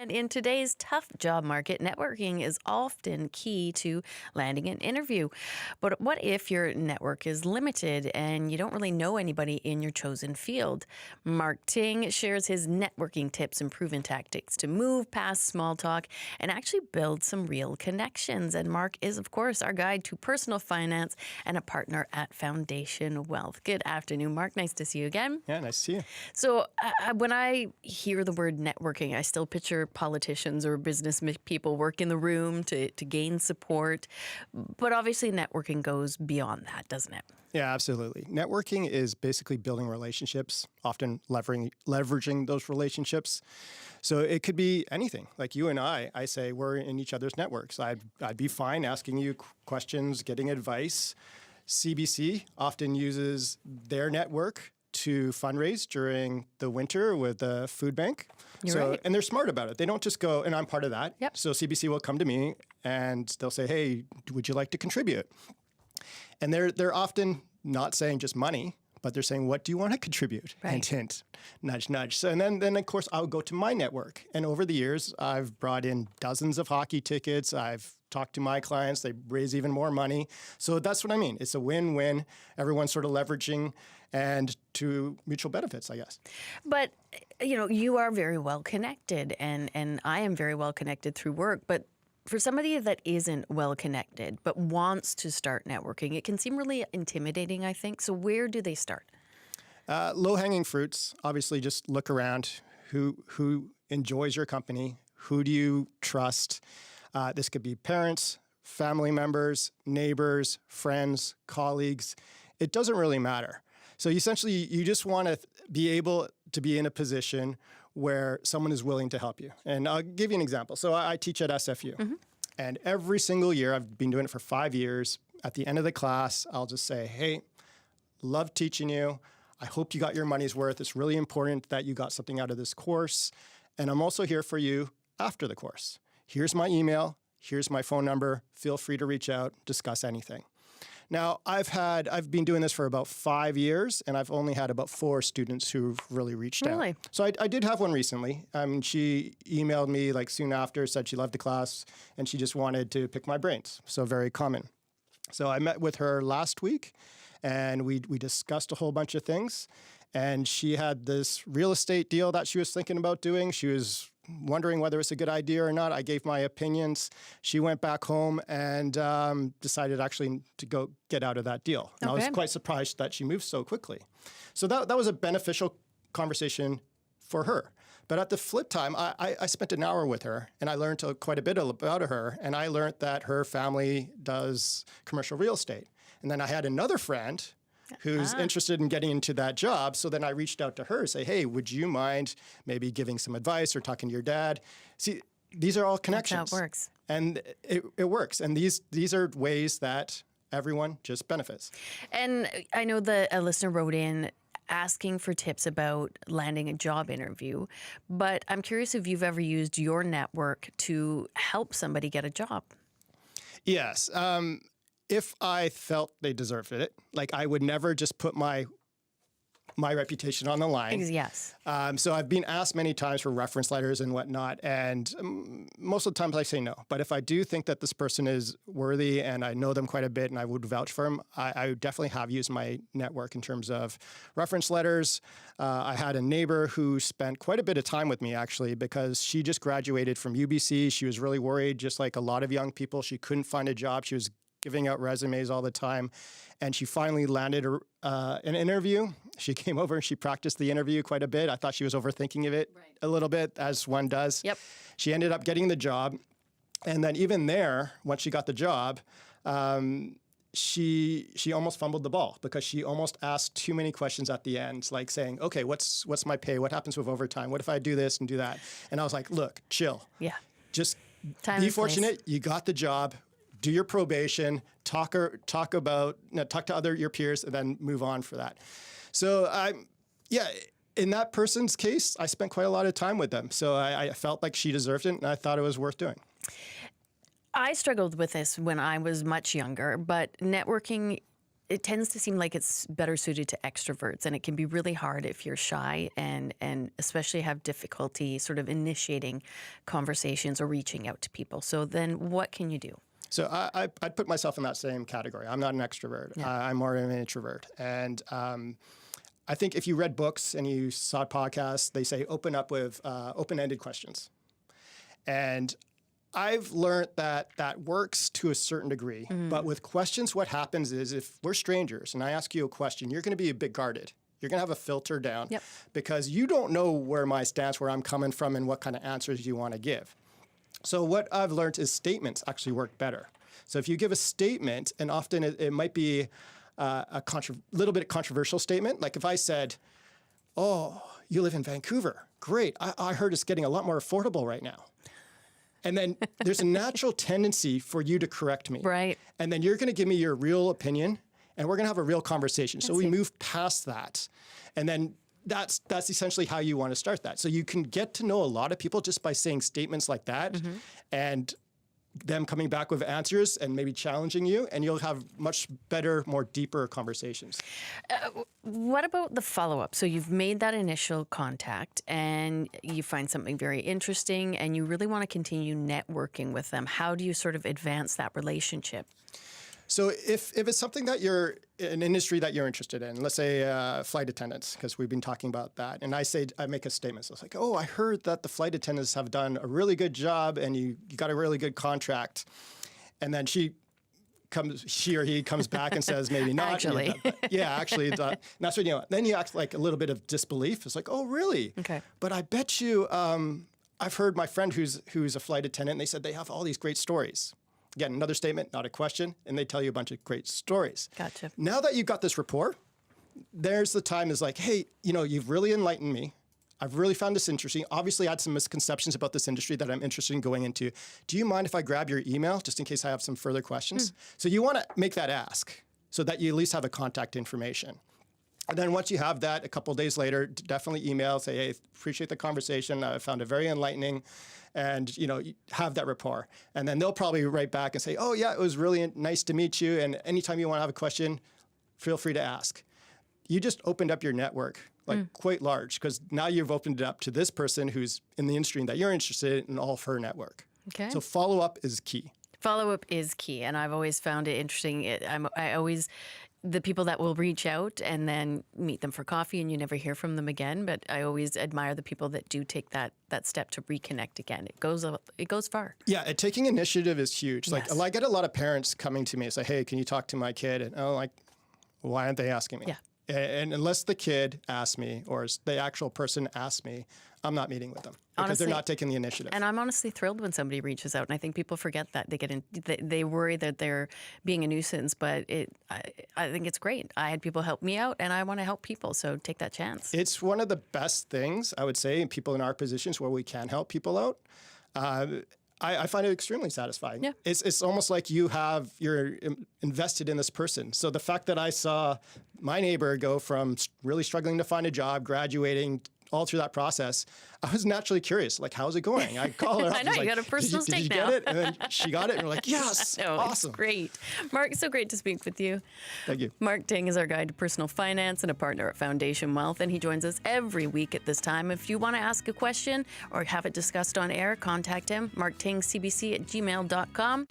In today's tough job market, networking is often key to landing an interview. But what if your network is limited and you don't really know anybody in your chosen field? Mark Ting shares his networking tips and proven tactics to move past small talk and actually build some real connections. And Mark is, of course, our guide to personal finance and a partner at Foundation Wealth. Good afternoon, Mark. Nice to see you again. Yeah, nice to see you. So when I hear the word networking, I still picture politicians or business people work in the room to gain support. But obviously networking goes beyond that, doesn't it? Yeah, absolutely. Networking is basically building relationships, often leveraging those relationships. So it could be anything. Like you and I say we're in each other's networks. I'd be fine asking you questions, getting advice. CBC often uses their network to fundraise during the winter with the food bank. You're right. And they're smart about it. They don't just go, and I'm part of that. Yep. So CBC will come to me and they'll say, hey, would you like to contribute? And they're often not saying just money, but they're saying, what do you want to contribute? Right. Hint, hint, nudge, nudge. So, and then of course, I'll go to my network. And over the years, I've brought in dozens of hockey tickets. I've talked to my clients. They raise even more money. So that's what I mean. It's a win-win. Everyone's sort of leveraging and to mutual benefits, I guess. But, you are very well connected and I am very well connected through work. But for somebody that isn't well connected but wants to start networking, it can seem really intimidating, I think. So where do they start? Low-hanging fruits, obviously just look around. Who enjoys your company? Who do you trust? This could be parents, family members, neighbors, friends, colleagues. It doesn't really matter. So essentially, you just want to be able to be in a position where someone is willing to help you. And I'll give you an example. So I teach at SFU. Mm-hmm. And every single year, I've been doing it for 5 years, at the end of the class, I'll just say, hey, love teaching you. I hope you got your money's worth. It's really important that you got something out of this course. And I'm also here for you after the course. Here's my email. Here's my phone number. Feel free to reach out, discuss anything. Now, I've been doing this for about 5 years, and I've only had about 4 students who've really reached out. So I did have one recently. She emailed me like soon after, said she loved the class, and she just wanted to pick my brains. So very common. So I met with her last week, and we discussed a whole bunch of things. And she had this real estate deal that she was thinking about doing. She was wondering whether it's a good idea or not. I gave my opinions. She went back home and decided actually to go get out of that deal. And I was quite surprised that she moved so quickly. So that was a beneficial conversation for her. But at the flip time, I spent an hour with her and I learned quite a bit about her. And I learned that her family does commercial real estate. And then I had another friend who's interested in getting into that job. So then I reached out to her, say, hey, would you mind maybe giving some advice or talking to your dad? See, these are all connections. That's how it works. And it works. And these are ways that everyone just benefits. And I know that a listener wrote in asking for tips about landing a job interview, but I'm curious if you've ever used your network to help somebody get a job. Yes. If I felt they deserved it, like I would never just put my reputation on the line. Yes. So I've been asked many times for reference letters and whatnot, and most of the times I say no. But if I do think that this person is worthy and I know them quite a bit and I would vouch for them, I definitely have used my network in terms of reference letters. I had a neighbor who spent quite a bit of time with me, actually, because she just graduated from UBC. She was really worried, just like a lot of young people. She couldn't find a job. She was giving out resumes all the time. And she finally landed an interview. She came over and she practiced the interview quite a bit. I thought she was overthinking of it a little bit, as one does. Yep. She ended up getting the job. And then even there, once she got the job, she almost fumbled the ball because she almost asked too many questions at the end, like saying, okay, what's my pay? What happens with overtime? What if I do this and do that? And I was like, look, chill. Yeah. Just Time be fortunate. You got the job. Do your probation, talk to your peers, and then move on for that. So in that person's case, I spent quite a lot of time with them. So I felt like she deserved it, and I thought it was worth doing. I struggled with this when I was much younger, but networking it tends to seem like it's better suited to extroverts, and it can be really hard if you're shy and especially have difficulty sort of initiating conversations or reaching out to people. So then what can you do? So I'd put myself in that same category. I'm not an extrovert. Yeah. I'm more of an introvert. And I think if you read books and you saw podcasts, they say open up with open-ended questions. And I've learned that that works to a certain degree. But with questions, what happens is if we're strangers and I ask you a question, you're going to be a bit guarded. You're going to have a filter down because you don't know where my stance, where I'm coming from, and what kind of answers you want to give. So what I've learned is statements actually work better. So if you give a statement, and often it might be a little bit controversial statement, like if I said, "Oh, you live in Vancouver. Great. I heard it's getting a lot more affordable right now." And then there's a natural tendency for you to correct me. Right. And then you're going to give me your real opinion, and we're going to have a real conversation. So we move past that. And then that's essentially how you want to start that. So you can get to know a lot of people just by saying statements like that and them coming back with answers and maybe challenging you, and you'll have much better, more deeper conversations. What about the follow-up? So you've made that initial contact and you find something very interesting and you really want to continue networking with them. How do you sort of advance that relationship? So if it's something that you're an industry that you're interested in, let's say flight attendants, because we've been talking about that, and I make a statement. So it's like, "Oh, I heard that the flight attendants have done a really good job, and you got a really good contract," and then she or he comes back and says, "Maybe not." Actually, actually, that's what you know. Then you act like a little bit of disbelief. It's like, "Oh, really? Okay, but I bet you." I've heard my friend who's a flight attendant, and they said they have all these great stories. Again, another statement, not a question, and they tell you a bunch of great stories. Gotcha. Now that you've got this rapport, there's the time is like, "Hey, you've really enlightened me. I've really found this interesting. Obviously, I had some misconceptions about this industry that I'm interested in going into. Do you mind if I grab your email just in case I have some further questions?" So you want to make that ask so that you at least have a contact information. And then once you have that, a couple of days later, definitely email, say, "Hey, appreciate the conversation. I found it very enlightening." And, have that rapport. And then they'll probably write back and say, "Oh, yeah, it was really nice to meet you. And anytime you want to have a question, feel free to ask." You just opened up your network quite large, because now you've opened it up to this person who's in the industry that you're interested in, all of her network. Okay. So follow-up is key. Follow-up is key, and I've always found it interesting. The people that will reach out and then meet them for coffee and you never hear from them again, but I always admire the people that do take that step to reconnect again. It goes far. Yeah, taking initiative is huge. Yes. I get a lot of parents coming to me and say, "Hey, can you talk to my kid?" And why aren't they asking me? Yeah. And unless the kid asks me or the actual person asks me, I'm not meting with them because Honestly, they're not taking the initiative. And I'm honestly thrilled when somebody reaches out, and I think people forget that. They worry that they're being a nuisance, but I think it's great. I had people help me out, and I want to help people, so take that chance. It's one of the best things, I would say, in people in our positions where we can help people out. I find it extremely satisfying. Yeah. It's almost like you're invested in this person. So the fact that I saw my neighbor go from really struggling to find a job, graduating, all through that process, I was naturally curious, how's it going? I call her up. I know, you got a personal did you stake get now. it? And then she got it, and we're like, yes, awesome. It's great. Mark, so great to speak with you. Thank you. Mark Ting is our guide to personal finance and a partner at Foundation Wealth, and he joins us every week at this time. If you want to ask a question or have it discussed on air, contact him, marktingcbc@gmail.com.